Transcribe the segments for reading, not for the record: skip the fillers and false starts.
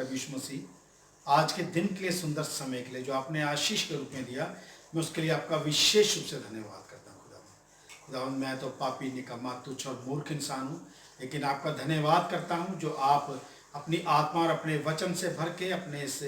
प्रभु यीशु मसीह, आज के दिन के लिए, सुंदर समय के लिए जो आपने आशीष के रूप में दिया, मैं उसके लिए आपका विशेष रूप से धन्यवाद करता हूँ। खुदावंद मैं तो पापी, निकम्मा, तुच्छ और मूर्ख इंसान हूँ, लेकिन आपका धन्यवाद करता हूँ जो आप अपनी आत्मा और अपने वचन से भर के अपने इस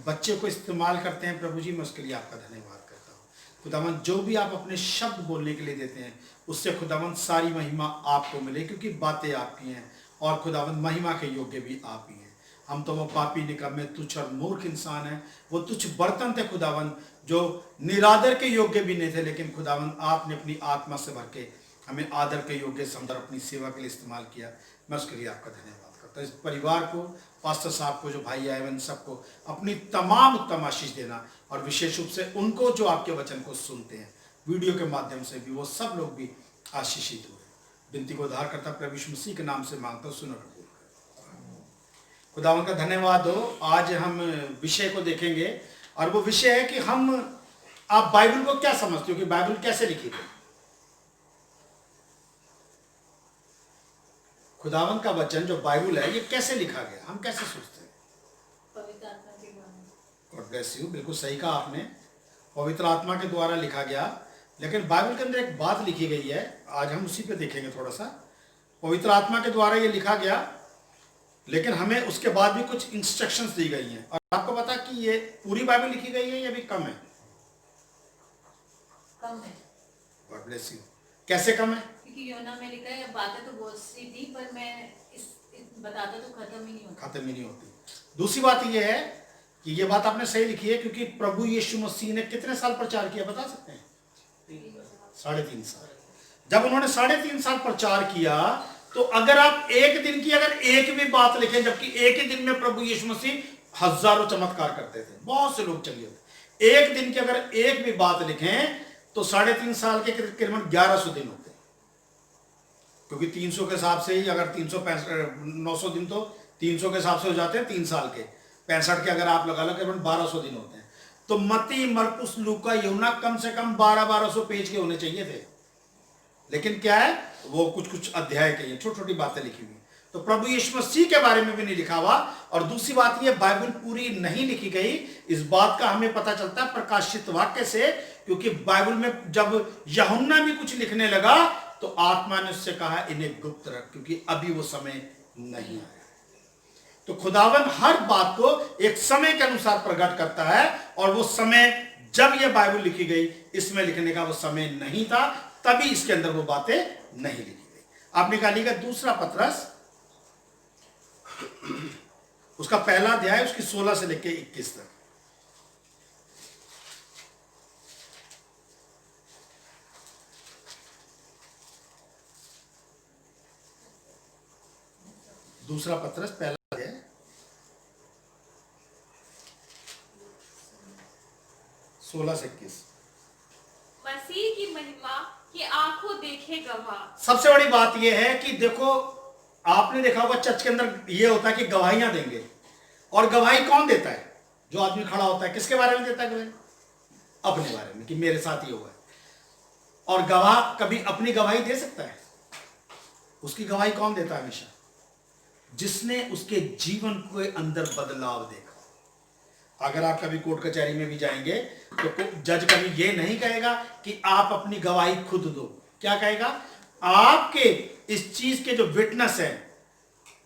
बच्चे को इस्तेमाल करते हैं। प्रभु जी, मैं उसके लिए आपका धन्यवाद करता हूँ। खुदावंद जो भी आप अपने शब्द बोलने के लिए देते हैं, उससे खुदावंद सारी महिमा आपको मिले, क्योंकि बातें आपकी हैं और खुदावंद महिमा के योग्य भी आप ही हैं। हम तो वो पापी, निकम्मे, तुच्छ और मूर्ख इंसान हैं। वो तुच्छ बर्तन थे खुदावंद, जो निरादर के योग्य भी नहीं थे, लेकिन खुदावंद आपने अपनी आत्मा से भर के हमें आदर के योग्य समझकर अपनी सेवा के लिए इस्तेमाल किया। मैं उसके लिए आपका धन्यवाद करता हूँ। इस परिवार को, पास्टर साहब को, जो भाई आए इन सबको अपनी तमाम उत्तम आशीष देना, और विशेष रूप से उनको जो आपके वचन को सुनते हैं वीडियो के माध्यम से भी, वो सब लोग भी आशीषित हुए। विनती को उद्धार करता प्रभु यीशु मसीह के नाम से मांगता हूँ, सुनो। खुदावंद का धन्यवाद हो। आज हम विषय को देखेंगे, और वो विषय है कि आप बाइबल को क्या समझते हो, कि बाइबल कैसे लिखी गई। खुदावंद का वचन जो बाइबल है, ये कैसे लिखा गया, हम कैसे सोचते हैं? पवित्र आत्मा के द्वारा। गॉड ब्लेस यू, बिल्कुल सही कहा आपने, पवित्र आत्मा के द्वारा लिखा गया। लेकिन बाइबल के अंदर एक बात लिखी गई है, आज हम उसी पे देखेंगे थोड़ा सा। पवित्र आत्मा के द्वारा ये लिखा गया, लेकिन हमें उसके बाद भी कुछ इंस्ट्रक्शंस दी गई हैं। और आपको पता कि ये पूरी बाइबल लिखी गई है या भी कम है? कम है। God bless you. कैसे कम है? क्योंकि योना में लिखा है, बातें तो बहुत सी थी, पर मैं इस बताता तो खत्म ही नहीं होती। दूसरी बात ये है कि ये बात आपने सही लिखी है, क्योंकि प्रभु यीशु मसीह ने कितने साल प्रचार किया, बता सकते हैं? 3.5 साल। जब उन्होंने 3.5 साल प्रचार किया, तो अगर आप एक दिन की अगर एक भी बात लिखें, जबकि एक ही दिन में प्रभु यीशु मसीह हजारों चमत्कार करते थे, बहुत से लोग चंगे होते, एक दिन की अगर एक भी बात लिखें तो 3.5 साल के करीबन 1100 दिन होते हैं। क्योंकि 300 के हिसाब से ही, अगर 900 दिन तो 300 के हिसाब से हो जाते हैं 3 साल के, 65 के अगर आप लगा लो करीबन 1200 दिन होते हैं। तो मत्ती, मरकुस, लूका, यूहन्ना कम से कम 1200 पेज के होने चाहिए थे, लेकिन क्या है, वो कुछ अध्याय के हैं, छोटी छोटी बातें लिखी हुई। तो प्रभु यीशु मसीह के बारे में भी नहीं लिखा हुआ। और दूसरी बात ये, बाइबल पूरी नहीं लिखी गई, इस बात का हमें पता चलता है प्रकाशित वाक्य से, क्योंकि बाइबल में जब यूहन्ना भी कुछ लिखने लगा तो आत्मा ने उससे कहा इन्हें गुप्त रख, क्योंकि अभी वो समय नहीं आया। तो खुदावन हर बात को एक समय के अनुसार प्रकट करता है, और वो समय जब ये बाइबल लिखी गई, इसमें लिखने का वो समय नहीं था, तभी इसके अंदर वो बातें नहीं लिखी गई। आप निकालिएगा दूसरा पत्रस, उसका पहला अध्याय, उसकी 16 से लेकर 21 तक। दूसरा पत्रस पहला अध्याय 16 से 21। मसीह की महिमा कि आंखों देखे गवाह। सबसे बड़ी बात यह है कि देखो, आपने देखा होगा चर्च के अंदर ये होता है कि गवाहियां देंगे, और गवाही कौन देता है? जो आदमी खड़ा होता है, किसके बारे में देता है गवाही? अपने बारे में, कि मेरे साथ ये हुआ है। और गवाह कभी अपनी गवाही दे सकता है? उसकी गवाही कौन देता है? हमेशा जिसने उसके जीवन के अंदर बदलाव देखा। अगर आप कभी कोर्ट कचहरी में भी जाएंगे तो जज कभी ये नहीं कहेगा कि आप अपनी गवाही खुद दो। क्या कहेगा? आपके इस चीज के जो विटनेस हैं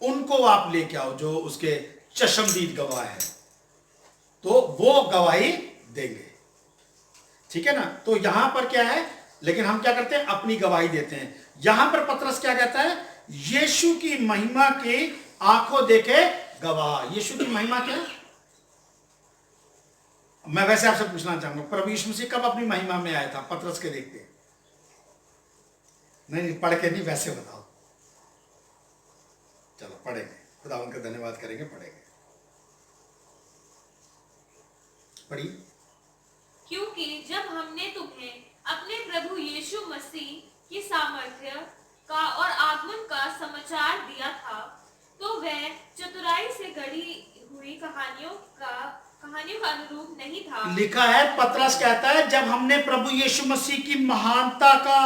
उनको आप लेके आओ, जो उसके चशमदीद गवाह है, तो वो गवाही देंगे। ठीक है ना? तो यहां पर क्या है, लेकिन हम क्या करते हैं? अपनी गवाही देते हैं। यहां पर पतरस क्या कहता है? यीशु की महिमा की आंखों देखे गवाह। यीशु की महिमा क्या? मैं वैसे आपसे पूछना चाहूंगा, प्रभु यीशु मसीह कब अपनी महिमा में आया था? पतरस के देखते नहीं, पढ़ के नहीं, वैसे बताओ। चलो पढ़ेंगे, खुदावंद का धन्यवाद करेंगे, पढ़ेंगे। पढ़िए। क्योंकि जब हमने तुम्हें अपने प्रभु यीशु मसीह की सामर्थ्य का और आगमन का समाचार दिया था, तो वह चतुराई से गढ़ी हुई कहानियों का अनुरूप नहीं था। लिखा है, पतरस कहता है, जब हमने प्रभु यीशु मसीह की महानता का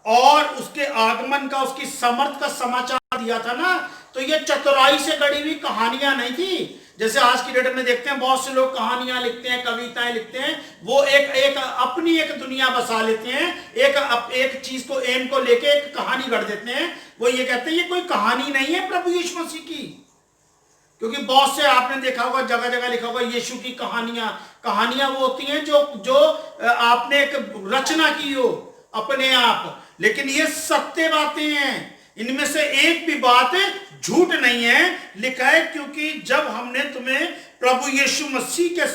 और उसके आगमन का, उसकी समर्थ का समाचार दिया था ना, तो ये चतुराई से गढ़ी हुई कहानियां नहीं थी। जैसे आज की डेट में देखते हैं बहुत से लोग कहानियां लिखते हैं, कविताएं लिखते हैं, वो एक अपनी एक दुनिया बसा लेते हैं, एक चीज को एम को लेके एक कहानी गढ़ देते हैं। वो ये कहते हैं ये कोई कहानी नहीं है प्रभु यीशु मसीह की, क्योंकि बहुत से आपने देखा होगा जगह जगह लिखा होगा यीशु की कहानियां वो होती हैं जो आपने एक रचना की हो अपने आप, लेकिन ये सत्य बातें हैं, इनमें से एक भी बात झूठ नहीं है। लिखा है क्योंकि जब हमने तुम्हें प्रभु यीशु मसीह के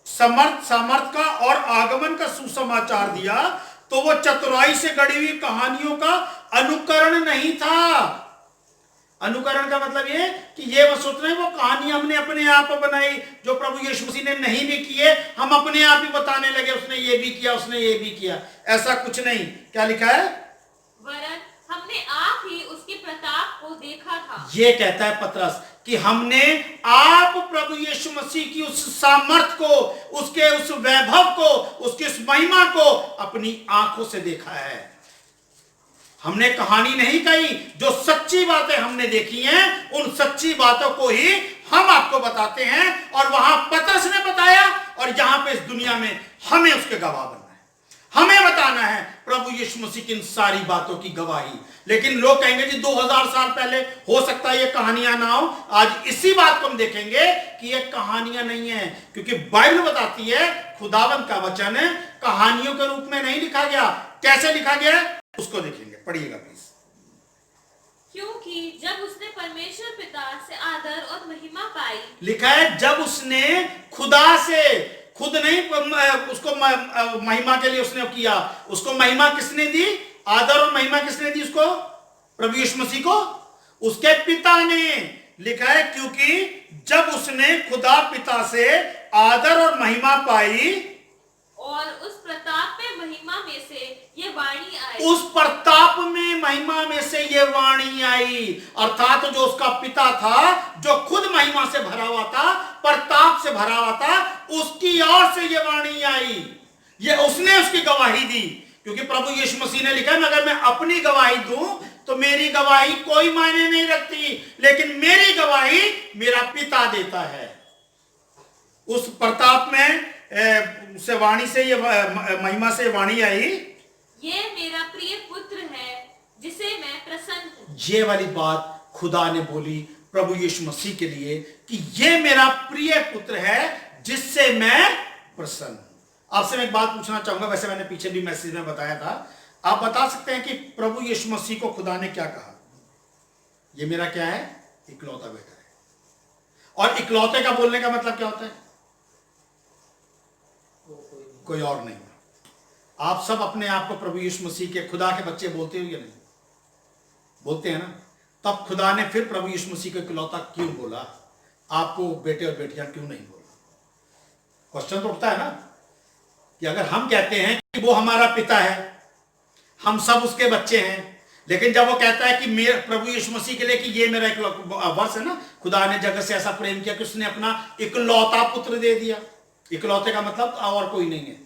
सामर्थ का और आगमन का सुसमाचार दिया, तो वो चतुराई से गढ़ी हुई कहानियों का अनुकरण नहीं था। अनुकरण का मतलब ये कि ये वो सोच रहे हैं वो कहानी हमने अपने आप बनाई, जो प्रभु यीशु मसीह ने नहीं भी किए, हम अपने आप ही बताने लगे उसने ये भी किया, उसने ये भी किया। ऐसा कुछ नहीं। क्या लिखा है? वरन हमने आप ही उसके प्रताप को देखा था। ये कहता है पतरस कि हमने आप प्रभु यीशु मसीह की उस सामर्थ को, उसके उस वैभव को, उसकी उस महिमा को अपनी आंखों से देखा है। हमने कहानी नहीं कही, जो सच्ची बातें हमने देखी हैं उन सच्ची बातों को ही हम आपको बताते हैं, और वहां पतरस ने बताया, और यहां पे इस दुनिया में हमें उसके गवाह बनना है, हमें बताना है प्रभु यीशु मसीह की इन सारी बातों की गवाही। लेकिन लोग कहेंगे जी 2000 साल पहले हो सकता है ये कहानियां ना हो। आज इसी बात को हम देखेंगे कि ये कहानियां नहीं है, क्योंकि बाइबल बताती है खुदावंद का वचन कहानियों के रूप में नहीं लिखा गया। कैसे लिखा गया उसको देखेंगे, पढ़िएगा प्लीज। क्योंकि जब उसने परमेश्वर पिता से आदर और महिमा पाई, लिखा है जब उसने खुदा से, खुद नहीं उसको महिमा के लिए उसने किया, उसको महिमा किसने दी? आदर और महिमा किसने दी उसको? प्रभु यीशु मसीह को उसके पिता ने। लिखा है क्योंकि जब उसने खुदा पिता से आदर और महिमा पाई, और उस प्रताप में महिमा में से ये वाणी आई, उस प्रताप में महिमा में से ये वाणी आई। अर्थात जो उसका पिता था, जो खुद महिमा से भरा हुआ था, प्रताप से भरा हुआ था, उसकी ओर से ये वाणी आई। ये उसने उसकी गवाही दी, क्योंकि प्रभु यीशु मसीह ने लिखा है अगर मैं अपनी गवाही दूं तो मेरी गवाही कोई मायने नहीं रखती, लेकिन मेरी गवाही मेरा पिता देता है। उस प्रताप में से वाणी से ये महिमा से वाणी आई, ये मेरा प्रिय पुत्र है जिसे मैं प्रसन्न हूं। ये वाली बात खुदा ने बोली प्रभु यीशु मसीह के लिए कि ये मेरा प्रिय पुत्र है जिससे मैं प्रसन्न हूं। आपसे मैं एक बात पूछना चाहूंगा, वैसे मैंने पीछे भी मैसेज में बताया था, आप बता सकते हैं कि प्रभु यीशु मसीह को खुदा ने क्या कहा? ये मेरा क्या है? इकलौता बेटा है। और इकलौते का बोलने का मतलब क्या होता है? कोई और नहीं। आप सब अपने आप को प्रभु यीशु मसीह के खुदा के बच्चे बोलते हो या नहीं? बोलते हैं ना? तब खुदा ने फिर प्रभु यीशु मसीह को इकलौता क्यों बोला? आपको बेटे और बेटियां क्यों नहीं बोला? क्वेश्चन तो उठता है ना कि अगर हम कहते हैं कि वो हमारा पिता है, हम सब उसके बच्चे हैं, लेकिन जब वो कहता है कि मेरे प्रभु यीशु मसीह के लिए कि ये मेरा वर्ष है ना, खुदा ने जगत से ऐसा प्रेम किया कि उसने अपना इकलौता पुत्र दे दिया। इकलौते का मतलब और कोई नहीं है,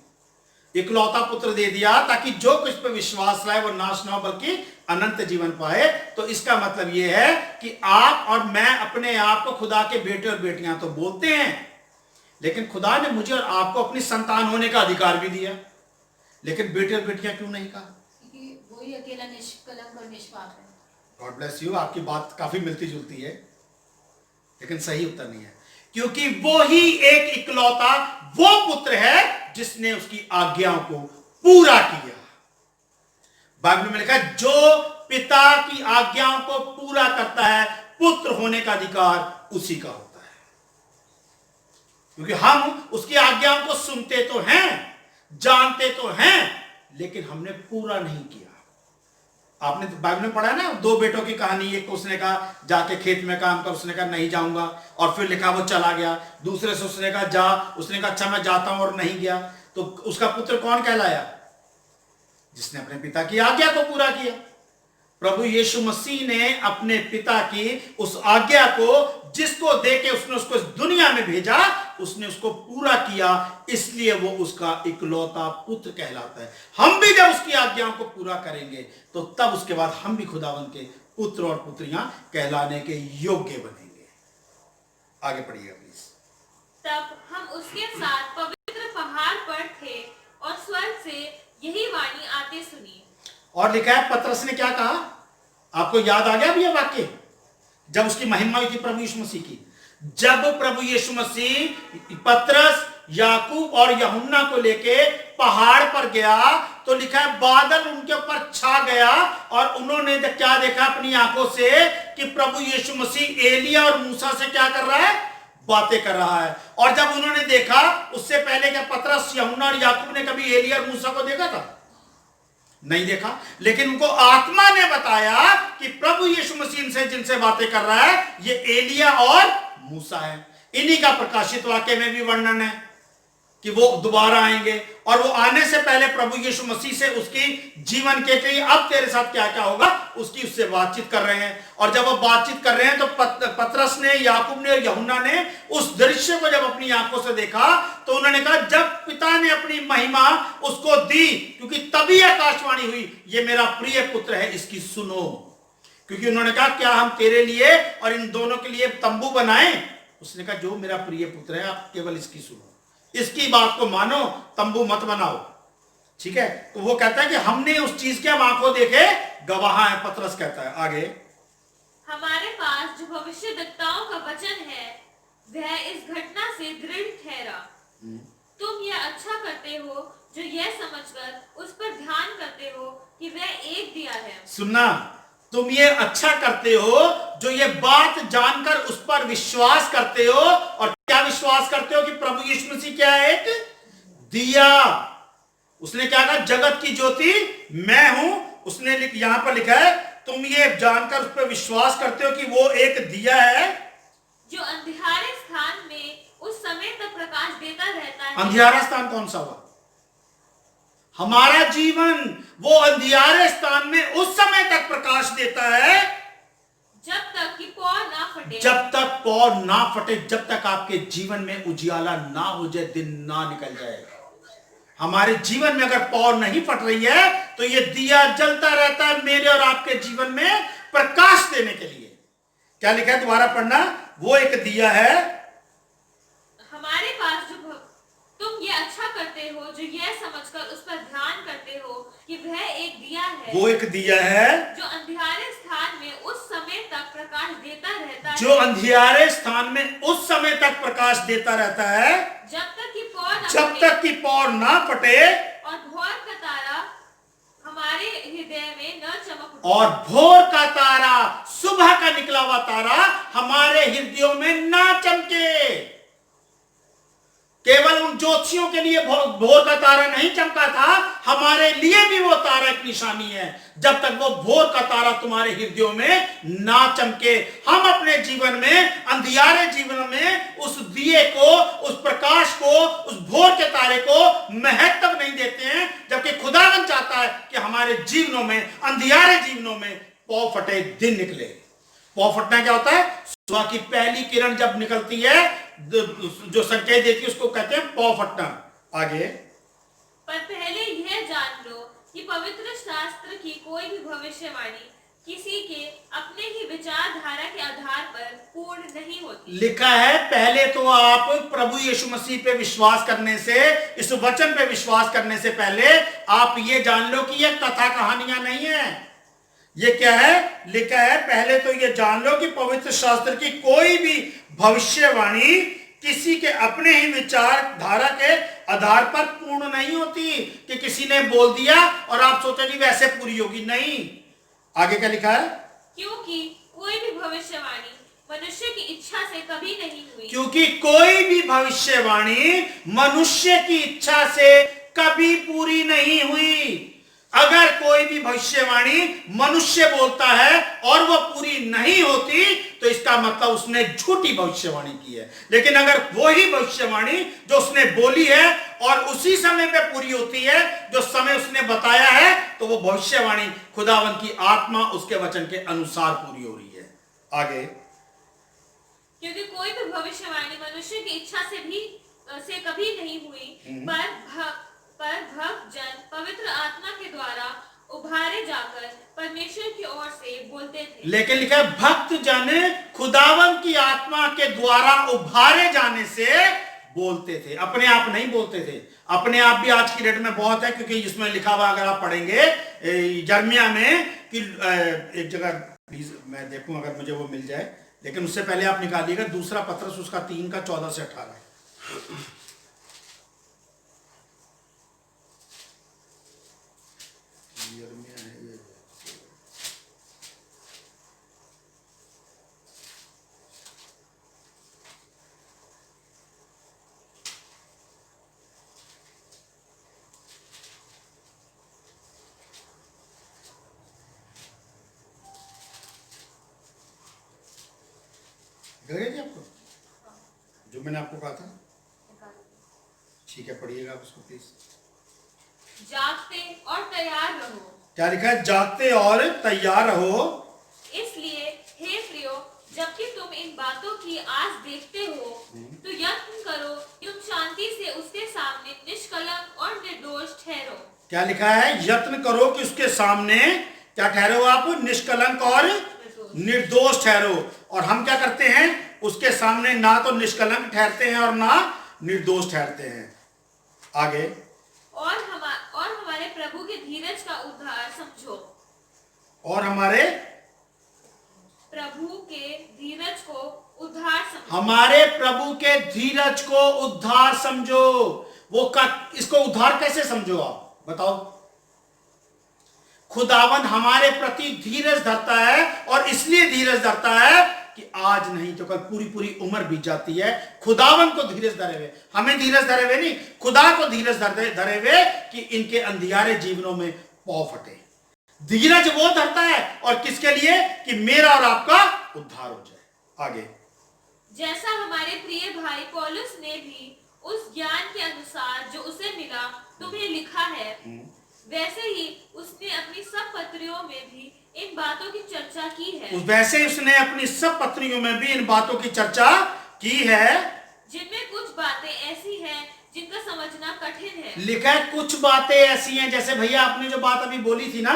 इकलौता पुत्र दे दिया ताकि जो कुछ पे विश्वास लाए वो नाश ना हो बल्कि अनंत जीवन पाए। तो इसका मतलब ये है कि आप और मैं अपने आप को खुदा के बेटे और बेटियां तो बोलते हैं, लेकिन खुदा ने मुझे और आपको अपनी संतान होने का अधिकार भी दिया, लेकिन बेटे और बेटियां क्यों नहीं कहा? क्योंकि वही अकेला निष्कलंक और निष्पाप है। God bless you. आपकी बात काफी मिलती जुलती है, लेकिन सही उत्तर नहीं है, क्योंकि वो ही एक इकलौता वो पुत्र है जिसने उसकी आज्ञाओं को पूरा किया। बाइबल में लिखा है जो पिता की आज्ञाओं को पूरा करता है पुत्र होने का अधिकार उसी का होता है। क्योंकि हम उसकी आज्ञाओं को सुनते तो हैं, जानते तो हैं, लेकिन हमने पूरा नहीं किया। आपने तो बाइबल में पढ़ा है ना, दो बेटों की कहानी। एक को उसने कहा जाके खेत में काम कर, उसने कहा नहीं जाऊंगा, और फिर लिखा वो चला गया। दूसरे से उसने कहा जा, उसने कहा अच्छा मैं जाता हूं, और नहीं गया। तो उसका पुत्र कौन कहलाया? जिसने अपने पिता की आज्ञा को पूरा किया। प्रभु यीशु मसीह ने अपने पिता की उस आज्ञा को जिसको देके उसने उसको इस दुनिया में भेजा, उसने उसको पूरा किया, इसलिए वो उसका इकलौता पुत्र कहलाता है। हम भी जब उसकी आज्ञाओं को पूरा करेंगे तो तब उसके बाद हम भी खुदावंद के पुत्र और पुत्रियां कहलाने के योग्य बनेंगे। आगे पढ़िएगा प्लीज। तब हम उसके साथ पवित्र पहाड़ पर थे और स्वर्ग से यही वाणी आते सुनी। और लिखा है पतरस ने क्या कहा, आपको याद आ गया अब ये वाक्य, जब उसकी महिमा हुई थी प्रभु यीशु मसीह की। जब प्रभु यीशु मसीह पतरस, याकूब और यूहन्ना को लेके पहाड़ पर गया तो लिखा है बादल उनके ऊपर छा गया और उन्होंने क्या देखा अपनी आंखों से कि प्रभु यीशु मसीह एलिया और मूसा से क्या कर रहा है, बातें कर रहा है। और जब उन्होंने देखा, उससे पहले क्या पतरस, यूहन्ना और याकूब ने कभी एलिया और मूसा को देखा था? नहीं देखा। लेकिन उनको आत्मा ने बताया कि प्रभु यीशु मसीह से जिनसे बातें कर रहा है ये एलिया और मूसा है। इन्हीं का प्रकाशित वाक्य में भी वर्णन है कि वो दोबारा आएंगे और वो आने से पहले प्रभु यीशु मसीह से उसकी जीवन के लिए अब तेरे साथ क्या क्या होगा उसकी उससे बातचीत कर रहे हैं। और जब वो बातचीत कर रहे हैं तो पतरस ने, याकूब ने और यूहन्ना ने उस दृश्य को जब अपनी आंखों से देखा तो उन्होंने कहा जब पिता ने अपनी महिमा उसको दी, क्योंकि तभी आकाशवाणी हुई ये मेरा प्रिय पुत्र है इसकी सुनो। क्योंकि उन्होंने कहा क्या हम तेरे लिए और इन दोनों के लिए तंबू बनाएं? उसने कहा जो मेरा प्रिय पुत्र है आप केवल इसकी सुनो, इसकी बात को मानो, तंबू मत बनाओ। ठीक है, तो वो कहता है कि हमने उस चीज के हम आंखों देखे गवाह है। पतरस कहता है आगे, हमारे पास जो भविष्यद्वक्ताओं का वचन है वह इस घटना से दृढ़ ठहरा। तुम यह अच्छा करते हो जो यह समझकर उस पर ध्यान करते हो कि वह एक दिया है। सुनना, तुम ये अच्छा करते हो जो ये बात जानकर उस पर विश्वास करते हो। और क्या विश्वास करते हो कि प्रभु यीशु मसीह क्या है, एक दिया। उसने क्या कहा, जगत की ज्योति मैं हूं। उसने यहां पर लिखा है तुम ये जानकर उस पर विश्वास करते हो कि वो एक दिया है जो अंधियारे स्थान में उस समय तक प्रकाश देता रहता है। अंधियारा स्थान कौन सा हुआ? हमारा जीवन वो अंधियारे स्थान में उस समय तक प्रकाश देता है जब तक कि पौ ना फटे। जब तक पौ ना फटे, जब तक आपके जीवन में उजियाला ना हो जाए, दिन ना निकल जाए। हमारे जीवन में अगर पौ नहीं फट रही है तो ये दिया जलता रहता है मेरे और आपके जीवन में प्रकाश देने के लिए। क्या लिखा है, दोबारा पढ़ना, वो एक दिया है। हमारे पास जो तुम ये अच्छा करते हो जो यह समझकर उस पर ध्यान करते हो कि वह एक दिया है। वो एक दिया है जो अंधियारे स्थान में उस समय तक प्रकाश देता रहता है। जो अंधियारे स्थान में उस समय तक प्रकाश देता रहता है जब तक कि पौ ना फटे और भोर का तारा हमारे हृदय में न चमक उठे। और भोर का तारा, सुबह का निकला हुआ तारा हमारे हृदयों में ना चमके। केवल उन ज्योतिषियों के लिए भोर का तारा नहीं चमका था, हमारे लिए भी वो तारा एक निशानी है। जब तक वो भोर का तारा तुम्हारे हृदयों में ना चमके, हम अपने जीवन में, अंधियारे जीवन में उस दिए को, उस प्रकाश को, उस भोर के तारे को महत्व नहीं देते हैं। जबकि खुदावन चाहता है कि हमारे जीवनों में, अंधियारे जीवनों में पौ फटे, दिन निकले। पौ फटना क्या होता है? सुबह की पहली किरण जब निकलती है जो संकेत देती है उसको कहते हैं पौ फटना। आगे, पर पहले यह जान लो कि पवित्र शास्त्र की कोई भी भविष्यवाणी किसी के अपने ही विचारधारा के आधार पर पूर्ण नहीं होती। लिखा है पहले तो आप प्रभु यीशु मसीह पे विश्वास करने से, इस वचन पे विश्वास करने से पहले आप ये जान लो कि ये कथा कहानियां नहीं है। ये क्या है? लिखा है पहले तो ये जान लो कि पवित्र शास्त्र की कोई भी भविष्यवाणी किसी के अपने ही विचारधारा के आधार पर पूर्ण नहीं होती कि किसी ने बोल दिया और आप सोचे नहीं वैसे पूरी होगी। नहीं, आगे क्या लिखा है? क्योंकि कोई भी भविष्यवाणी मनुष्य की इच्छा से कभी नहीं हुई। क्योंकि कोई भी भविष्यवाणी मनुष्य की इच्छा से कभी पूरी नहीं हुई। अगर कोई भी भविष्यवाणी मनुष्य बोलता है और वह पूरी नहीं होती तो इसका मतलब उसने झूठी भविष्यवाणी की है। लेकिन अगर वही भविष्यवाणी जो उसने बोली है और उसी समय पे पूरी होती है जो समय उसने बताया है, तो वो भविष्यवाणी खुदावन की आत्मा उसके वचन के अनुसार पूरी हो रही है। आगे, क्योंकि कोई भी भविष्यवाणी मनुष्य की इच्छा से कभी नहीं हुई, पर भक्त जन पवित्र आत्मा के द्वारा उभारे जाकर परमेश्वर की ओर से बोलते थे। लेकिन लिखा है भक्त जन खुदावन की आत्मा के द्वारा उभारे जाने से बोलते थे, अपने आप नहीं बोलते थे। अपने आप भी आज की डेट में बहुत है, क्योंकि इसमें लिखा हुआ अगर आप पढ़ेंगे यिर्मयाह में कि एक जगह प्लीज मैं देखूं अगर मुझे वो मिल जाए, लेकिन उससे पहले आप निकालिएगा दूसरा पत्रस उसका 3 का 14 से 18। यिर्मयाह है ये। गए जी आपको जो मैंने आपको कहा था? ठीक है, पढ़िएगा आप उसको प्लीज। जागते और तैयार रहो। क्या लिखा है? जागते और तैयार रहो। इसलिए हे प्रियो, जबकि तुम इन बातों की आस देखते हो, तो यत्न करो तुम शांति से उसके सामने निष्कलंक और निर्दोष ठहरो। क्या लिखा है? यत्न करो कि उसके सामने क्या ठहरो आप? निष्कलंक और निर्दोष ठहरो। और हम क्या करते हैं? उसके सामने ना तो निष्कलंक ठहरते हैं और ना निर्दोष ठहरते हैं। आगे, और हमारे प्रभु के धीरज का उद्धार समझो। और हमारे प्रभु के धीरज को उद्धार समझो। हमारे प्रभु के धीरज को उद्धार समझो। इसको उद्धार कैसे समझो आप बताओ? खुदावन हमारे प्रति धीरज धरता है, और इसलिए धीरज धरता है कि आज नहीं तो कल पूरी पूरी उम्र बीत जाती है। खुदावन को धीरज धरे हुए, हमें धीरज धरे हुए नहीं, खुदा को धीरज धरे हुए कि इनके अंधियारे जीवनों में पौ फटे। धीरज वो धरता है, और किसके लिए? कि मेरा और आपका उद्धार हो जाए। आगे, जैसा हमारे प्रिय भाई पौलुस ने भी उस ज्ञान के अनुसार जो उसे मिला तुम्हें लिखा है, वैसे ही उसने अपनी सब पत्रियों में भी इन बातों की चर्चा की है। वैसे उसने अपनी सब पत्रियों में भी इन बातों की चर्चा की है, जिनमें कुछ बातें ऐसी हैं जिनका समझना कठिन है। लिखा है कुछ बातें ऐसी हैं, जैसे भैया आपने जो बात अभी बोली थी ना,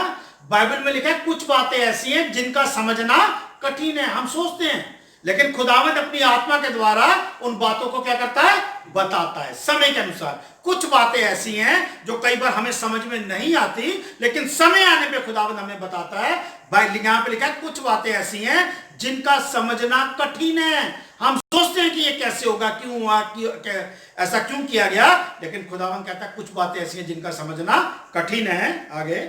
बाइबल में लिखा है कुछ बातें ऐसी हैं जिनका समझना कठिन है। हम सोचते हैं, लेकिन खुदावंद अपनी आत्मा के द्वारा उन बातों को क्या करता है? बताता है समय के अनुसार। कुछ बातें ऐसी हैं जो कई बार हमें समझ में नहीं आती, लेकिन समय आने पे खुदावंद हमें बताता है। यहाँ पे लिखा है कुछ बातें ऐसी हैं जिनका समझना कठिन है। हम सोचते हैं कि ये कैसे होगा, क्यों हुआ, ऐसा क्यों किया गया, लेकिन खुदावंद कहता है कुछ बातें ऐसी हैं जिनका समझना कठिन है। आगे,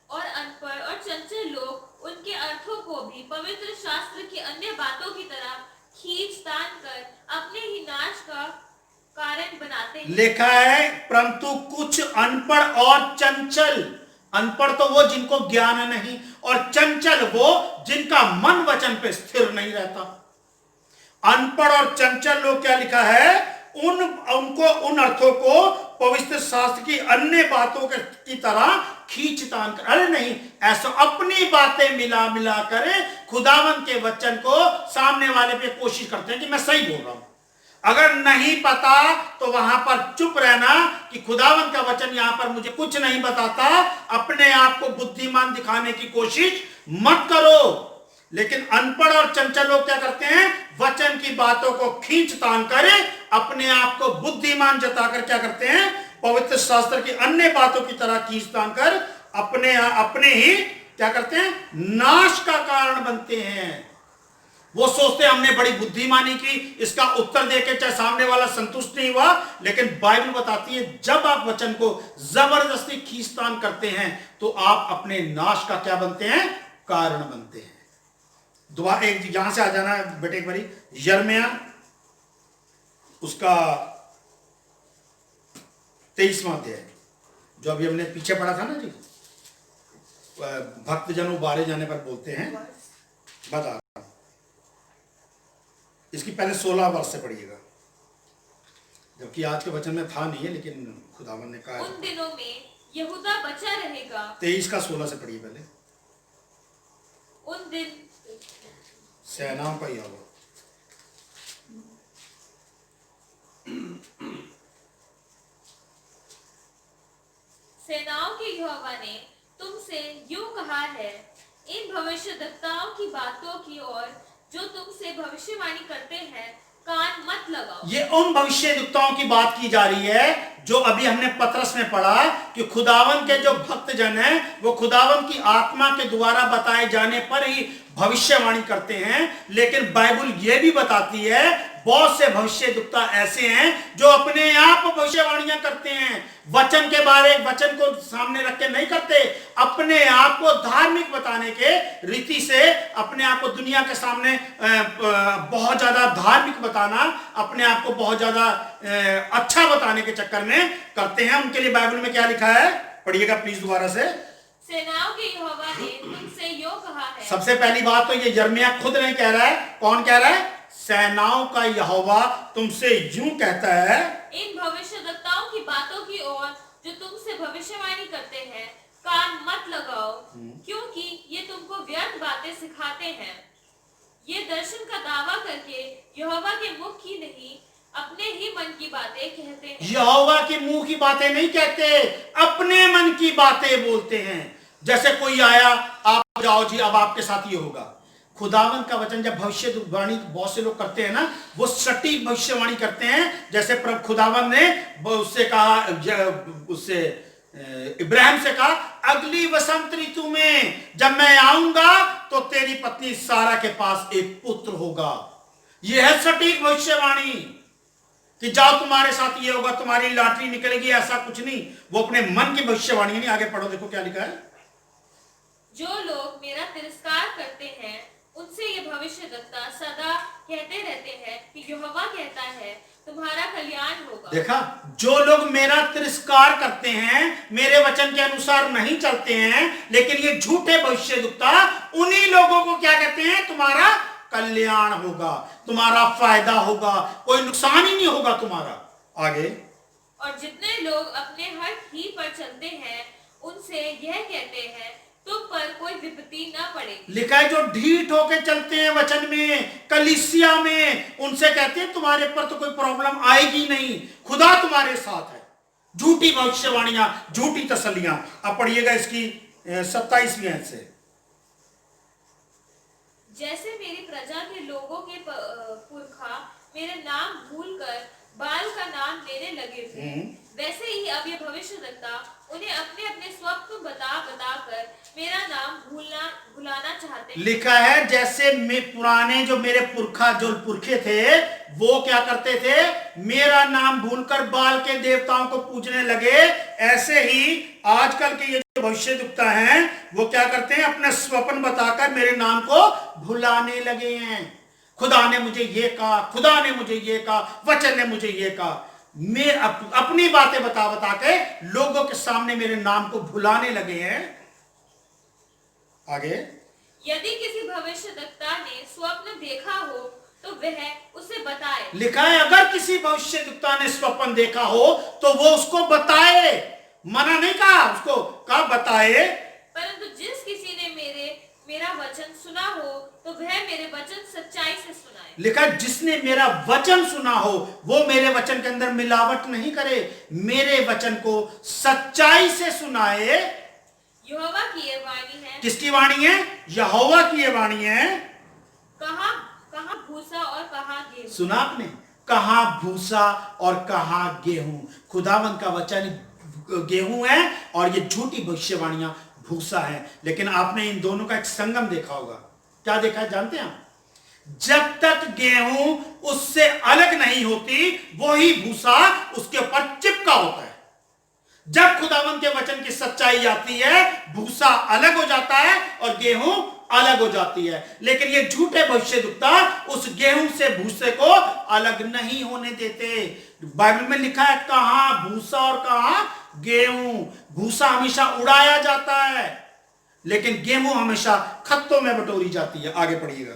और अनपढ़ और चंचल लोग उनके अर्थों को भी पवित्र शास्त्र की अन्य बातों की तरह खींच तान कर अपने ही नाश का कारण बनाते हैं। लिखा है परंतु कुछ अनपढ़ और चंचल। अनपढ़ तो वो जिनको ज्ञान नहीं, और चंचल वो जिनका मन वचन पे स्थिर नहीं रहता। अनपढ़ और चंचल लोग, क्या लिखा है? उनको उन अर्थों को पवित्र शास्त्र की अन्य बातों की तरह खींचतान कर, अरे नहीं, ऐसा अपनी बातें मिला मिला कर खुदावंत के वचन को सामने वाले पे कोशिश करते हैं कि मैं सही बोल रहा हूं। अगर नहीं पता तो वहां पर चुप रहना कि खुदावंत का वचन यहां पर मुझे कुछ नहीं बताता। अपने आप को बुद्धिमान दिखाने की कोशिश मत करो। लेकिन अनपढ़ और चंचल लोग क्या करते हैं? वचन की बातों को खींच तान कर अपने आप को बुद्धिमान जताकर क्या करते हैं? पवित्र शास्त्र की अन्य बातों की तरह खींच तान कर अपने ही क्या करते हैं? नाश का कारण बनते हैं। वो सोचते हैं हमने बड़ी बुद्धिमानी की, इसका उत्तर देके चाहे सामने वाला संतुष्ट नहीं हुआ। लेकिन बाइबल बताती है जब आप वचन को जबरदस्ती खींचतान करते हैं तो आप अपने नाश का क्या बनते हैं? कारण बनते हैं। दुआ एक यहां से आ जाना बेटे एक बारी, यिर्मयाह उसका 23वां अध्याय, जो अभी हमने पीछे पढ़ा था ना जी, भक्तजन उबारे जाने पर बोलते हैं। बता, इसकी पहले 16 वर्ष से पढ़िएगा, जबकि आज के वचन में था नहीं है, लेकिन खुदावन ने कहा उन दिनों में यहूदा बचा रहेगा। 23 का 16 से पढ़िए पहले। उन दिन सेनाओं का यहोवा, सेनाओं के यहोवा ने तुमसे यूं कहा है, इन भविष्यद्वक्ताओं की बातों की ओर जो तुमसे भविष्यवाणी करते हैं कान मत लगाओ। ये उन भविष्यद्वक्ताओं की बात की जा रही है जो अभी हमने पतरस में पढ़ा कि खुदावन के जो भक्त जन हैं वो खुदावन की आत्मा के द्वारा बताए जाने पर ही भविष्यवाणी करते हैं। लेकिन बाइबल ये भी बताती है बहुत से भविष्यद्वक्ता ऐसे हैं जो अपने आप भविष्यवाणियां करते हैं, वचन के बारे वचन को सामने रख के नहीं करते, अपने आप को धार्मिक बताने के रीति से अपने आप को दुनिया के सामने बहुत ज्यादा धार्मिक बताना, अपने आप को बहुत ज्यादा अच्छा बताने के चक्कर में करते हैं। उनके लिए बाइबल में क्या लिखा है, पढ़िएगा प्लीज दोबारा से। सेनाओं के यहोवा ने तुमसे यूं कहा है। सबसे पहली बात तो ये यिर्मयाह खुद नहीं कह रहा है, कौन कह रहा है? सेनाओं का यहोवा तुमसे यूं कहता है, इन भविष्यद्वक्ताओं की बातों की ओर जो तुमसे भविष्यवाणी करते हैं कान मत लगाओ, क्योंकि ये तुमको व्यर्थ बातें सिखाते हैं। ये दर्शन का दावा करके यहोवा के मुख की नहीं अपने ही मन की बातें कहते हैं। यहोवा के मुंह की बातें नहीं कहते, अपने मन की बातें बोलते हैं। जैसे कोई आया, आप जाओ जी अब आपके साथ ये होगा। खुदावन का वचन जब भविष्यवाणी बहुत से लोग करते हैं ना, वो सटीक भविष्यवाणी करते हैं। जैसे प्रभु खुदावन ने उससे कहा, उससे इब्राहिम से कहा, अगली वसंत ऋतु में जब मैं आऊंगा तो तेरी पत्नी सारा के पास एक पुत्र होगा। यह है सटीक भविष्यवाणी कि जाओ तुम्हारे साथ ये होगा, तुम्हारी लॉटरी निकलेगी, ऐसा कुछ नहीं। वो अपने मन की भविष्यवाणी नहीं। आगे पढ़ो, देखो क्या लिखा है। जो लोग मेरा तिरस्कार करते हैं उनसे ये भविष्यद्वक्ता सदा कहते रहते हैं कि यहोवा कहता है तुम्हारा कल्याण होगा। देखा, जो लोग मेरा तिरस्कार करते हैं, मेरे वचन के अनुसार नहीं चलते हैं, लेकिन ये झूठे भविष्यद्वक्ता उन्हीं लोगों को क्या कहते हैं? तुम्हारा कल्याण होगा, तुम्हारा फायदा होगा, कोई नुकसान ही नहीं होगा तुम्हारा। आगे, और जितने लोग अपने हठ ही पर चलते हैं उनसे यह कहते हैं तुम पर कोई विपत्ति न पड़ेगी। लिखा है जो ढीठ होके चलते हैं वचन में, कलीसिया में, उनसे कहते हैं तुम्हारे पर तो कोई प्रॉब्लम आएगी नहीं, खुदा तुम्हारे साथ है। झूठी भविष्यवाणियां, झूठी तसल्लियां। अब पढ़िएगा इसकी 27वीं आयत से। जैसे मेरी प्रजा के लोगों के पुरखा मेरे नाम भूलकर बाल का नाम लेने लगे थे, वैसे ही अब ये भविष्यद्वक्ता उन्हें अपने अपने स्वप्न बता कर मेरा नाम भुलाना चाहते हैं। लिखा है जैसे पुराने जो मेरे पुरखे थे वो क्या करते थे? मेरा नाम भूलकर बाल के देवताओं को पूजने लगे, ऐसे ही आजकल के ये जो भविष्यद्वक्ता हैं वो क्या करते हैं? अपने स्वप्न बताकर मेरे नाम को भुलाने लगे हैं। खुदा ने मुझे ये कहा, खुदा ने मुझे ये कहा, वचन ने मुझे ये कहा। मैं अपनी बातें बता बता के लोगों के सामने मेरे नाम को भुलाने लगे हैं। आगे, यदि किसी भविष्यद्वक्ता ने स्वप्न देखा हो तो वह उसे बताए। लिखा है अगर किसी भविष्यद्वक्ता ने स्वप्न देखा हो तो वो उसको बताए। मना नहीं कहा, उसको कहा बताए। परंतु जिस किसी ने मेरा वचन सुना हो तो वह मेरे वचन सच्चाई से सुनाए। लिखा जिसने मेरा वचन सुना हो वो मेरे वचन के अंदर मिलावट नहीं करे, मेरे वचन को सच्चाई से सुनाए। यहोवा की ये वाणी है। किसकी वाणी है? यहोवा की ये वाणी है। कहाँ भूसा और कहाँ गेहूं। सुना आपने? कहाँ भूसा और कहाँ गेहूं। खुदावन का वचन गेहूं है और ये झूठी भविष्यवाणियां भूसा है। लेकिन आपने इन दोनों का एक संगम देखा होगा। क्या देखा है जानते हैं आप? जब तक गेहूं उससे अलग नहीं होती वही भूसा उसके ऊपर चिपका होता है। जब खुदावन के वचन की सच्चाई आती है भूसा अलग हो जाता है और गेहूं अलग हो जाती है। लेकिन ये झूठे भविष्यद्वक्ता उस गेहूं से भूसे को अलग नहीं होने देते। बाइबल में लिखा है कहां भूसा और कहां गेहूं। भूसा हमेशा उड़ाया जाता है लेकिन गेहूं हमेशा खत्तों में बटोरी जाती है। आगे पढ़िएगा।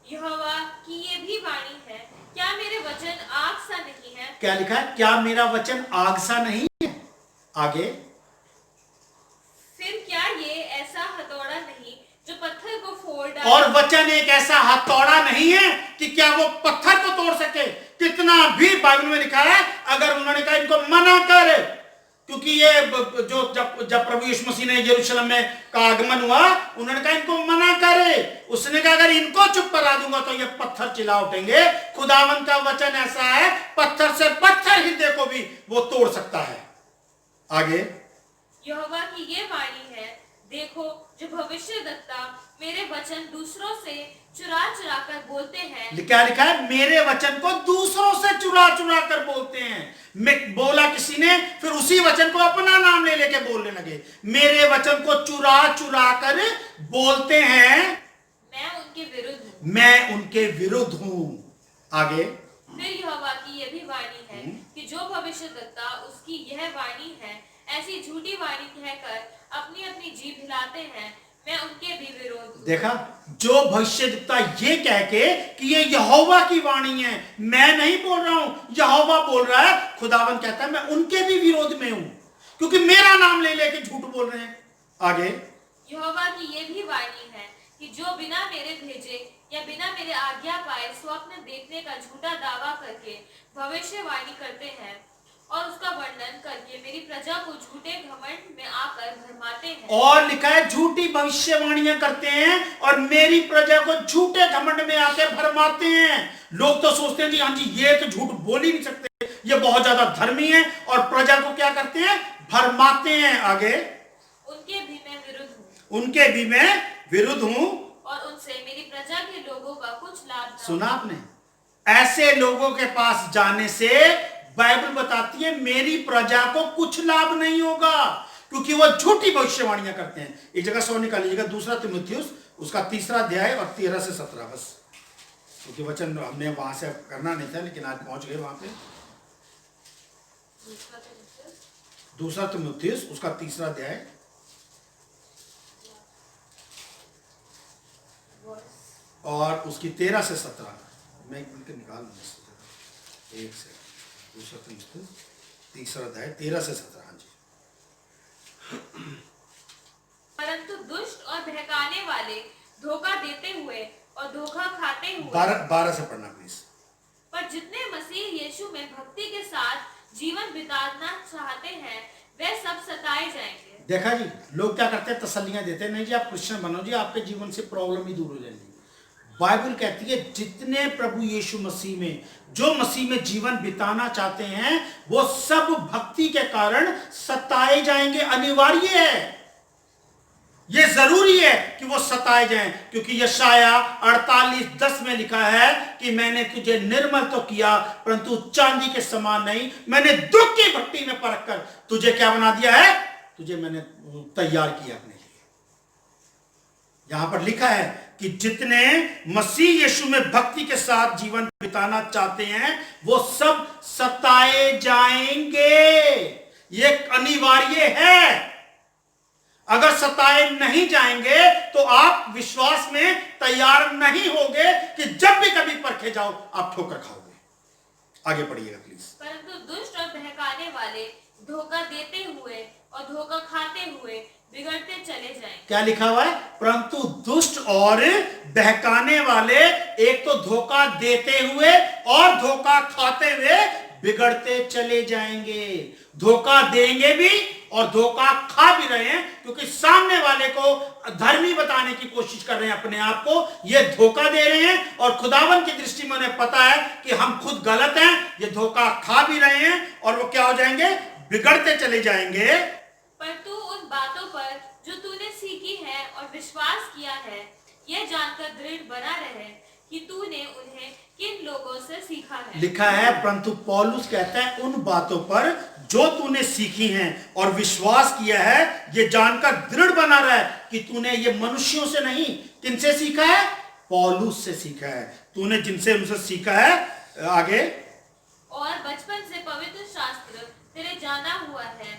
यहोवा की ये भी वाणी है, क्या मेरे वचन आग सा नहीं है? क्या लिखा है? क्या मेरा वचन आग सा नहीं है? आगे, फिर क्या ये ऐसा हथौड़ा नहीं जो पत्थर को फोड़ डाले? और वचन एक ऐसा हथौड़ा नहीं है कि क्या वो पत्थर को तोड़ सके। कितना भी बाइबल में लिखा है अगर उन्होंने कहा इनको मना कर, क्योंकि क्योंकि ये जो जब जब प्रभु यीशु मसीह ने यरूशलेम में का आगमन हुआ, उन्होंने कहा इनको मना करे। उसने कहा अगर इनको चुप करा दूंगा तो ये पत्थर चिल्ला उठेंगे। खुदावन का वचन ऐसा है, पत्थर से पत्थर हृदय को भी वो तोड़ सकता है। आगे, यहोवा की ये वाणी है, देखो जो भविष्यद्वक्ता मेरे वचन दूसरों से चुरा चुरा कर बोलते हैं। क्या लिखा है? मेरे वचन को दूसरों से चुरा चुरा कर बोलते हैं। मैं बोला किसी ने, फिर उसी वचन को अपना नाम ले लेके बोलने लगे। मेरे वचन को चुरा चुरा कर बोलते हैं, मैं उनके विरुद्ध हूँ। मैं उनके विरुद्ध हूं। आगे, फिर यहोवा की यह भी वाणी है कि जो भविष्यद्वक्ता उसकी यह वाणी है ऐसी झूठी वाणी कहकर अपनी अपनी जीभ हिलाते हैं, मैं उनके भी विरोध हूँ। देखा, जो भविष्यद्वक्ता ये कह के कि ये यहोवा की वाणी है, मैं नहीं बोल रहा हूं, यहोवा बोल रहा है, खुदावन कहता है मैं उनके भी विरोध में हूं, क्योंकि मेरा नाम ले लेके झूठ बोल रहे हैं। आगे, यहोवा की ये भी वाणी है कि जो बिना मेरे भेजे या बिना मेरे आज्ञा पाए स्वप्न देखने का झूठा दावा करके भविष्यवाणी करते हैं और उसका वर्णन करके मेरी प्रजा को झूठे घमंड में आकर भरमाते हैं। और लिखा है झूठी भविष्यवाणियां करते हैं और मेरी प्रजा को झूठे घमंड में आकर भरमाते हैं। लोग तो सोचते हैं जी हाँ जी, ये तो झूठ बोल ही नहीं सकते, ये बहुत ज्यादा धर्मी है, और प्रजा को क्या करते हैं? भरमाते हैं। आगे, उनके भी मैं विरुद्ध हूँ, उनके भी मैं विरुद्ध हूं और उनसे मेरी प्रजा के लोगों का कुछ लाभ न हो। सुना आपने? ऐसे लोगों के पास जाने से बाइबल बताती है मेरी प्रजा को कुछ लाभ नहीं होगा, क्योंकि वो झूठी भविष्यवाणियां करते हैं। एक जगह सौ निकाल लीजिएगा, 2 तीमुथियुस उसका 3 अध्याय और 13 से 17, बस, क्योंकि वचन हमने वहां से करना नहीं था, लेकिन आज पहुंच गए वहां पे। 2 तीमुथियुस उसका 3 अध्याय और उसकी 13 से 17। मैं एक मिनट निकाल लूंगा, एक से 2 तीमुथियुस 3 अध्याय 13 से 17। हाँ जी। परंतु दुष्ट और बहकाने वाले धोखा देते हुए और धोखा खाते हुए 12 से पढ़ना प्लीज। पर जितने मसीह यीशु में भक्ति के साथ जीवन बिताना चाहते हैं वे सब सताए जाएंगे। देखा जी, लोग क्या करते हैं? तसल्लियां देते हैं, नहीं जी आप क्रिश्चियन बनो जी, आपके जीवन से प्रॉब्लम ही दूर हो जाएगी। बाइबल कहती है जितने प्रभु यीशु मसीह में, जो मसीह में जीवन बिताना चाहते हैं, वो सब भक्ति के कारण सताए जाएंगे। अनिवार्य है, ये जरूरी है कि वो सताए जाएं, क्योंकि यशाया 48:10 में लिखा है कि मैंने तुझे निर्मल तो किया परंतु चांदी के समान नहीं, मैंने दुख की भट्टी में परख कर तुझे क्या बना दिया है? तुझे मैंने तैयार किया अपने लिए। यहां पर लिखा है कि जितने मसीह यीशु में भक्ति के साथ जीवन बिताना चाहते हैं वो सब सताए जाएंगे। ये अनिवार्य है। अगर सताए नहीं जाएंगे तो आप विश्वास में तैयार नहीं होगे कि जब भी कभी परखे जाओ आप ठोकर खाओगे। आगे पढ़िएगा प्लीज। परंतु दुष्ट और बहकाने वाले धोखा देते हुए और धोखा खाते हुए बिगड़ते चले जाएंगे। क्या लिखा हुआ है? परंतु दुष्ट और बहकाने वाले, एक तो धोखा देते हुए और धोखा खाते हुए बिगड़ते चले जाएंगे। धोखा देंगे भी और धोखा खा भी रहे हैं, क्योंकि सामने वाले को धर्मी बताने की कोशिश कर रहे हैं, अपने आप को ये धोखा दे रहे हैं, और खुदावन की दृष्टि में उन्हें पता है कि हम खुद गलत हैं, ये धोखा खा भी रहे हैं और वो क्या हो जाएंगे? बिगड़ते चले जाएंगे। पर तू उन बातों पर जो तूने सीखी है और विश्वास किया है यह जानकर दृढ़ बना रहे कि तूने उन्हें किन लोगों से सीखा है। लिखा है, परंतु पौलुस कहता है उन बातों पर जो तूने सीखी हैं और विश्वास किया है, ये जानकर दृढ़ बना रहा है कि तूने ये मनुष्यों से नहीं, किनसे सीखा है? पौलुस से सीखा है। तूने जिनसे उनसे सीखा है। आगे, और बचपन से पवित्र शास्त्र तेरे जाना हुआ है,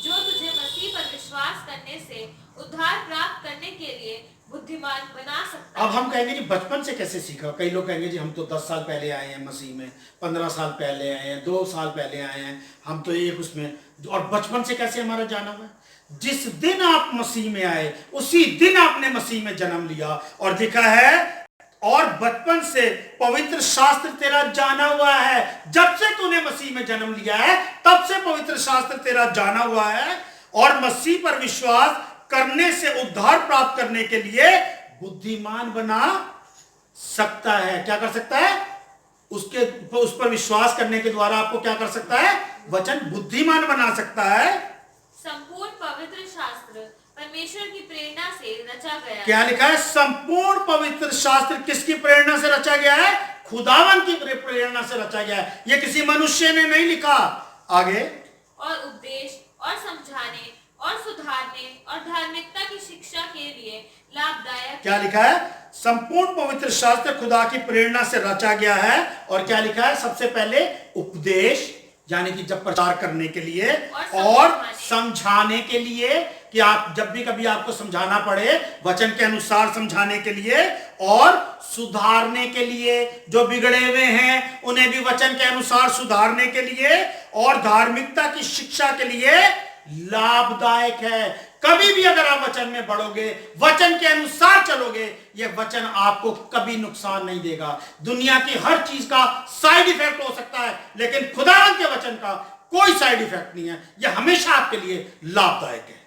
जो तुझे मसीह पर विश्वास करने से उद्धार प्राप्त करने के लिए बुद्धिमान बना सकता है। अब हम कहेंगे जी बचपन से कैसे सीखा? कई लोग कहेंगे जी हम तो 10 साल पहले आए हैं मसीह में, 15 साल पहले आए हैं, 2 साल पहले आए हैं, हम तो एक उसमें, और बचपन से कैसे हमारा जाना हुआ? जिस दिन आप मसीह में आए उसी दिन आपने मसीह में जन्म लिया। और लिखा है और बचपन से पवित्र शास्त्र तेरा जाना हुआ है। जब से तूने मसीह में जन्म लिया है तब से पवित्र शास्त्र तेरा जाना हुआ है, और मसीह पर विश्वास करने से उद्धार प्राप्त करने के लिए बुद्धिमान बना सकता है। क्या कर सकता है? उस पर विश्वास करने के द्वारा आपको क्या कर सकता है? वचन बुद्धिमान बना सकता है। संपूर्ण पवित्र शास्त्र परमेश्वर की प्रेरणा से रचा गया। क्या लिखा है? संपूर्ण पवित्र शास्त्र किसकी प्रेरणा से रचा गया है? खुदावन की प्रेरणा से रचा गया है। यह किसी मनुष्य ने नहीं लिखा। आगे, और उपदेश और समझाने और सुधारने और धार्मिकता की शिक्षा के लिए लाभदायक। क्या लिखा है? संपूर्ण पवित्र शास्त्र खुदा की प्रेरणा से रचा गया है। और क्या लिखा है? सबसे पहले उपदेश, यानी कि जब प्रचार करने के लिए, और समझाने के लिए, कि आप जब भी कभी आपको समझाना पड़े वचन के अनुसार समझाने के लिए, और सुधारने के लिए, जो बिगड़े हुए हैं उन्हें भी वचन के अनुसार सुधारने के लिए, और धार्मिकता की शिक्षा के लिए लाभदायक है। कभी भी अगर आप वचन में बढ़ोगे, वचन के अनुसार चलोगे, यह वचन आपको कभी नुकसान नहीं देगा। दुनिया की हर चीज का साइड इफेक्ट हो सकता है, लेकिन खुदावंद के वचन का कोई साइड इफेक्ट नहीं है। यह हमेशा आपके लिए लाभदायक है।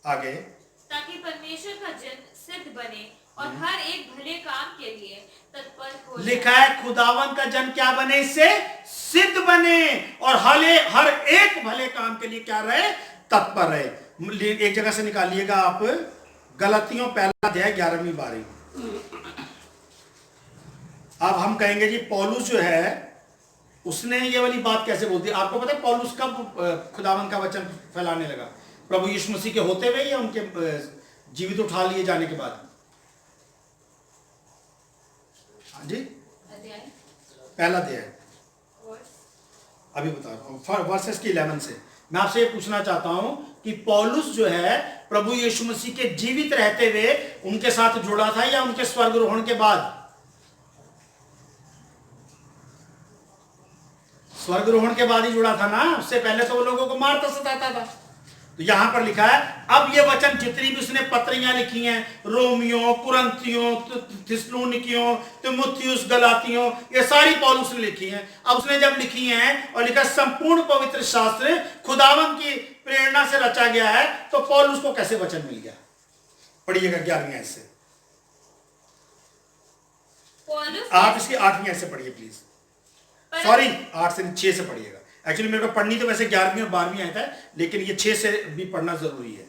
आगे, ताकि परमेश्वर का जन सिद्ध बने और हर एक भले काम के लिए तत्पर हो जाए। लिखा है खुदावंद का जन क्या बने? इससे सिद्ध बने, और हर एक भले काम के लिए क्या रहे? तत्पर रहे। एक जगह से निकालिएगा आप, गलतियों पहला अध्याय 11वीं 12। अब हम कहेंगे जी पौलुस जो है उसने ये वाली बात कैसे बोल दी? आपको पता है पौलुस कब खुदावंद का वचन फैलाने लगा? प्रभु यीशु मसीह के होते हुए या उनके जीवित उठा लिए जाने के बाद? हाँ जी, पहला अध्याय अभी बता रहा हूं, वर्सेस की 11 से। मैं आपसे ये पूछना चाहता हूं कि पौलुस जो है प्रभु यीशु मसीह के जीवित रहते हुए उनके साथ जुड़ा था या उनके स्वर्गरोहण के बाद? स्वर्गरोहण के बाद ही जुड़ा था ना, उससे पहले तो वो लोगों को मारता सताता था। तो यहां पर लिखा है, अब ये वचन जितनी भी उसने पत्रियां लिखी हैं, रोमियो, कुरंथियों, थिस्सलुनीकियों, तीमुथियुस, गलातियों, ये सारी पौलुस ने लिखी हैं। अब उसने जब लिखी हैं और लिखा संपूर्ण पवित्र शास्त्र खुदावंद की प्रेरणा से रचा गया है, तो पौलुस को कैसे वचन मिल गया? पढ़िएगा 11वीं आयत से। आप इसकी 8वीं आयत से पढ़िए प्लीज। सॉरी, 8 से 6 से पढ़िएगा। एक्चुअली मेरे को पढ़नी तो वैसे 11वीं और 12वीं आयत है, लेकिन ये 6 से भी पढ़ना जरूरी है।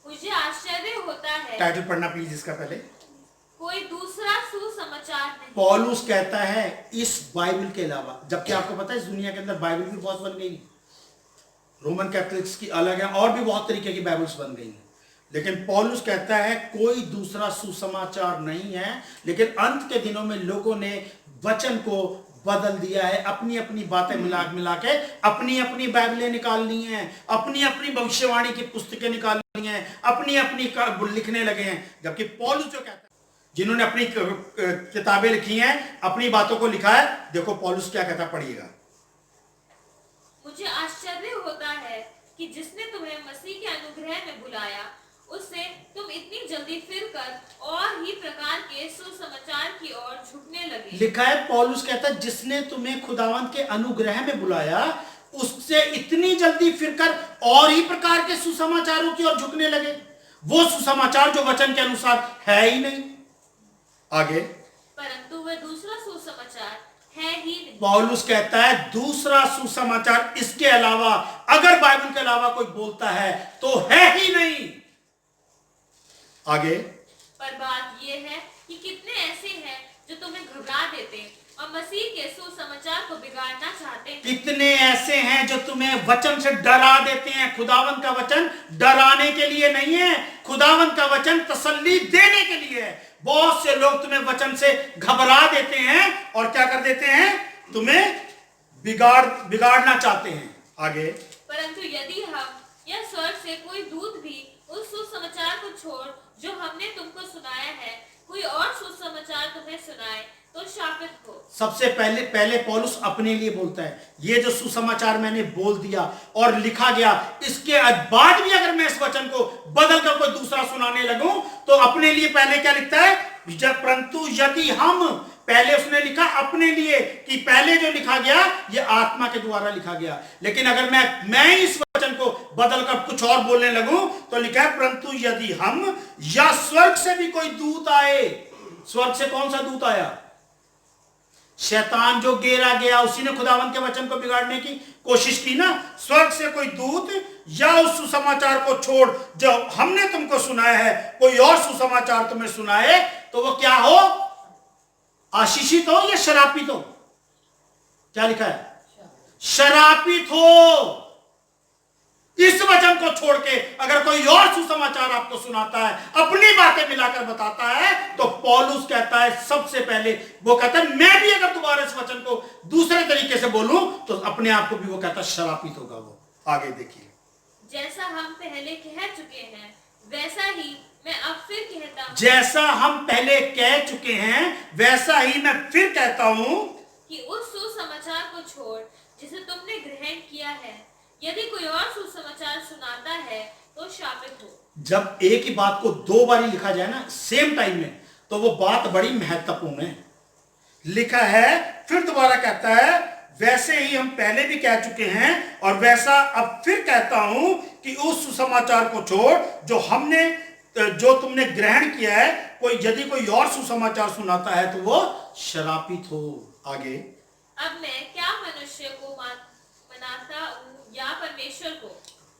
मुझे आश्चर्य होता है। टाइटल पढ़ना प्लीज इसका पहले। कोई दूसरा सुसमाचार नहीं। पौलुस कहता है इस बाइबल के अलावा, जबकि आपको पता है इस दुनिया के अंदर बाइबल भी बहुत बन गई, रोमन कैथोलिक्स की अलग है और भी बहुत तरीके की बाइबल्स बन गई हैं, लेकिन पौलुस कहता है कोई दूसरा सुसमाचार नहीं है। लेकिन अंत के दिनों में लोगों ने वचन को बदल दिया है, अपनी अपनी बातें मिला के अपनी अपनी बाइबलें निकालनी हैं, अपनी अपनी भविष्यवाणी की पुस्तकें निकालनी हैं, अपनी अपनी लिखने लगे हैं। जबकि पौलुस जो कहता है, जिन्होंने अपनी किताबें लिखी हैं, अपनी बातों को लिखा है, देखो पौलुस क्या कहता, पढ़िएगा। मुझे आश्चर्य होता है कि जिसने तुम्हें मसीह के अनुग्रह में बुलाया, उससे तुम इतनी जल्दी फिरकर और ही प्रकार के सुसमाचार की ओर झुकने लगे। लिखा है पौलुस कहता है जिसने तुम्हें खुदावंद के अनुग्रह में बुलाया, उससे इतनी जल्दी फिरकर और ही प्रकार के सुसमाचारों की ओर झुकने लगे। वो सुसमाचार जो वचन के अनुसार है ही नहीं। आगे, परंतु वह दूसरा सुसमाचार है ही नहीं। पौलुस कहता है दूसरा सुसमाचार इसके अलावा, अगर बाइबल के अलावा कोई बोलता है तो है ही नहीं। आगे, पर बात यह है कि कितने ऐसे हैं जो तुम्हें घबरा देते और मसीह के सुसमाचार को बिगाड़ना चाहते हैं। कितने ऐसे हैं जो तुम्हें वचन से डरा देते हैं। खुदावंद का वचन डराने के लिए नहीं है, खुदावंद का वचन तसल्ली देने के लिए है। बहुत से लोग तुम्हें वचन से घबरा देते हैं और क्या कर देते हैं, तुम्हें बिगाड़ना चाहते हैं। आगे, परंतु यदि हम या स्वर्ग से कोई दूत भी उस सुसमाचार को छोड़ जो हमने तुमको सुनाया है, कोई और सुसमाचार तुम्हें सुनाए तो शापित हो। सबसे पहले पौलुस अपने लिए बोलता है, ये जो सुसमाचार मैंने बोल दिया और लिखा गया, इसके बाद भी अगर मैं इस वचन को बदल कर कोई दूसरा सुनाने लगूं तो अपने लिए पहले क्या लिखता है, जब परंतु यदि हम, पहले उसने लिखा अपने लिए कि पहले जो लिखा गया ये आत्मा के द्वारा लिखा गया, लेकिन अगर मैं इस वचन को बदलकर कुछ और बोलने लगूं तो लिखा है परंतु यदि हम या स्वर्ग से भी कोई दूत आए। स्वर्ग से कौन सा दूत आया? शैतान जो गेरा गया, उसी ने खुदावंत के वचन को बिगाड़ने की कोशिश की ना। स्वर्ग से कोई दूत या उस सुसमाचार को छोड़ जो हमने तुमको सुनाया है, कोई और सुसमाचार तुम्हें सुनाए तो वो क्या हो? आशीषित हो या शरापित हो? क्या लिखा है? शरापित हो। इस वचन को छोड़ के अगर कोई और सुसमाचार आपको सुनाता है, अपनी बातें मिलाकर बताता है, तो पौलुस कहता है सबसे पहले वो कहता है मैं भी अगर दोबारा इस वचन को दूसरे तरीके से बोलूं तो अपने आप को भी वो कहता है शरापित होगा वो। आगे देखिए, जैसा हम पहले कह चुके हैं वैसा ही मैं अब फिर कहता हूँ। जैसा हम पहले कह चुके हैं वैसा ही मैं फिर कहता हूं कि उस सुसमाचार को छोड़ जिसे तुमने ग्रहण किया है, यदि कोई और सुसमाचार सुनाता है तो शापित हो। जब एक ही बात को दो बारी लिखा जाए ना सेम टाइम में, तो वो बात बड़ी महत्वपूर्ण है। लिखा है, फिर दोबारा कहता है वैसे ही हम पहले भी कह चुके हैं और वैसा अब फिर कहता हूं कि उस सुसमाचार को छोड़ जो तुमने ग्रहण किया है, यदि कोई और सुसमाचार सुनाता है तो वो शरापित हो। आगे, अब मैं क्या मनुष्य को मनाता हूँ या परमेश्वर को?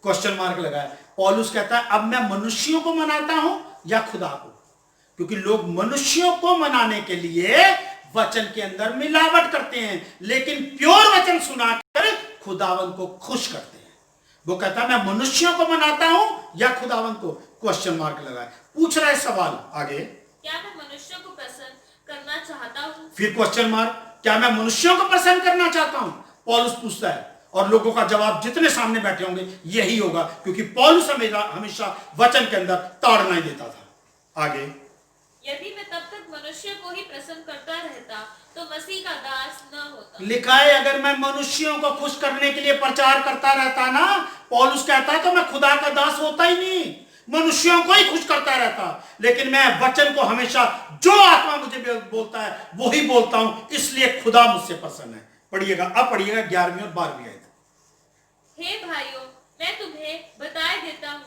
क्वेश्चन मार्क लगा है। पौलुस कहता है अब मैं मनुष्यों को मनाता हूं या खुदा को, क्योंकि लोग मनुष्यों को मनाने के लिए वचन के अंदर मिलावट करते हैं, लेकिन प्योर वचन सुनाकर खुदावन को खुश करते हैं। वो कहता है मैं मनुष्यों को मनाता हूं या खुदावन को? क्वेश्चन मार्क लगा है, पूछ रहा है सवाल। आगे, क्या मैं मनुष्य को प्रसन्न करना चाहता हूँ? फिर क्वेश्चन मार्क, क्या मैं मनुष्यों को प्रसन्न करना चाहता हूं? पौलुस पूछता है और लोगों का जवाब जितने सामने बैठे होंगे यही होगा, क्योंकि पौलुस हमेशा वचन के अंदर ताड़ना ही देता था। आगे, यदि मैं तब तक मनुष्य को ही प्रसन्न करता रहता तो मसीह का दास न होता। लिखा है अगर मैं मनुष्यों को खुश करने के लिए प्रचार करता रहता ना, पौलुस कहता है तो मैं खुदा का दास होता ही नहीं, मनुष्यों को ही खुश करता रहता। लेकिन मैं वचन को हमेशा जो आत्मा मुझे बोलता है वो ही बोलता हूं, इसलिए खुदा मुझसे प्रसन्न है। पढ़िएगा, अब पढ़िएगा 11वीं और 12वीं आयत। हे भाइयों, मैं तुम्हें बताए देता हूँ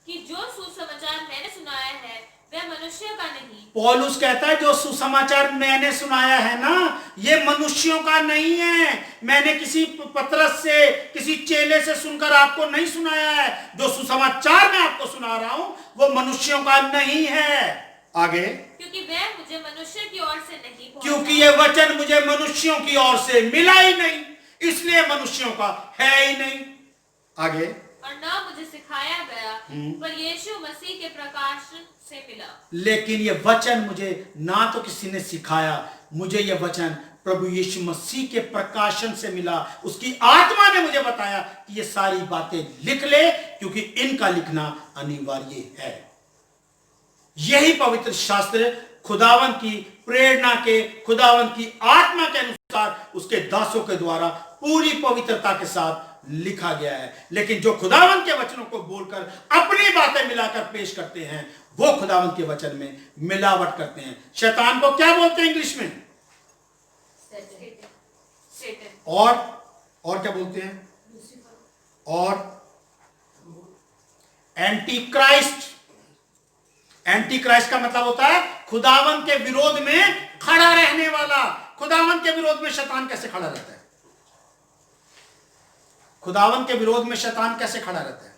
कि जो सुसमाचार मैंने सुनाया है वह मनुष्य का नहीं। पौलुस कहता है जो सुसमाचार मैंने सुनाया है ना, ये मनुष्यों का नहीं है। मैंने किसी पतरस से, किसी चेले से सुनकर आपको नहीं सुनाया है। जो सुसमाचार मैं आपको सुना रहा हूं वो मनुष्यों का नहीं है। आगे, क्योंकि वह मुझे मनुष्य की ओर से नहीं पहुंचा। क्योंकि ये वचन मुझे मनुष्यों की ओर से मिला ही नहीं, इसलिए मनुष्यों का है ही नहीं। आगे, और न मुझे सिखाया गया पर यीशु मसीह के प्रकाश से मिला। लेकिन ये वचन मुझे ना तो किसी ने सिखाया, मुझे ये वचन प्रभु यीशु मसीह के प्रकाशन से मिला। उसकी आत्मा ने मुझे बताया कि ये सारी बातें लिख ले, क्योंकि इनका लिखना अनिवार्य है। यही पवित्र शास्त्र खुदावन की प्रेरणा के, खुदावन की आत्मा के अनुसार उसके दासों के द्वारा पूरी पवित्रता के साथ लिखा गया है। लेकिन जो खुदावन के वचनों को बोलकर अपनी बातें मिलाकर पेश करते हैं वो खुदावन के वचन में मिलावट करते हैं। शैतान को क्या बोलते हैं इंग्लिश में? और क्या बोलते हैं? और एंटी क्राइस्ट। एंटी क्राइस्ट का मतलब होता है खुदावन के विरोध में खड़ा रहने वाला। खुदावन के विरोध में शैतान कैसे खड़ा रहता है? खुदावन के विरोध में शैतान कैसे खड़ा रहता है?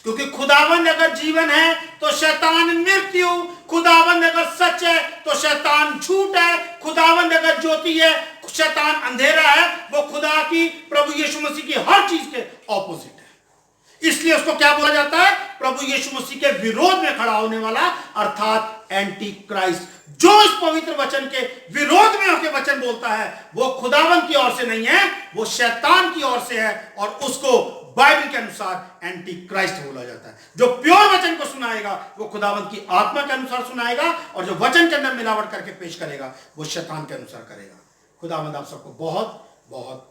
क्योंकि खुदावन अगर जीवन है तो शैतान मृत्यु, खुदावन अगर सच है तो शैतान झूठ है, खुदावन अगर ज्योति है शैतान अंधेरा है। वो खुदा की, प्रभु यीशु मसीह की हर चीज के ऑपोजिट है। इसलिए उसको क्या बोला जाता है? प्रभु यीशु मसीह के विरोध में खड़ा होने वाला, अर्थात एंटी क्राइस्ट। जो इस पवित्र वचन के विरोध में होकर वचन बोलता है वो खुदावन की ओर से नहीं है, वो शैतान की ओर से है, और उसको बाइबल के अनुसार एंटी क्राइस्ट बोला जाता है। जो प्योर वचन को सुनाएगा वो खुदावन की आत्मा के अनुसार सुनाएगा, और जो वचन के अंदर मिलावट करके पेश करेगा वो शैतान के अनुसार करेगा। खुदावंद आप सबको बहुत बहुत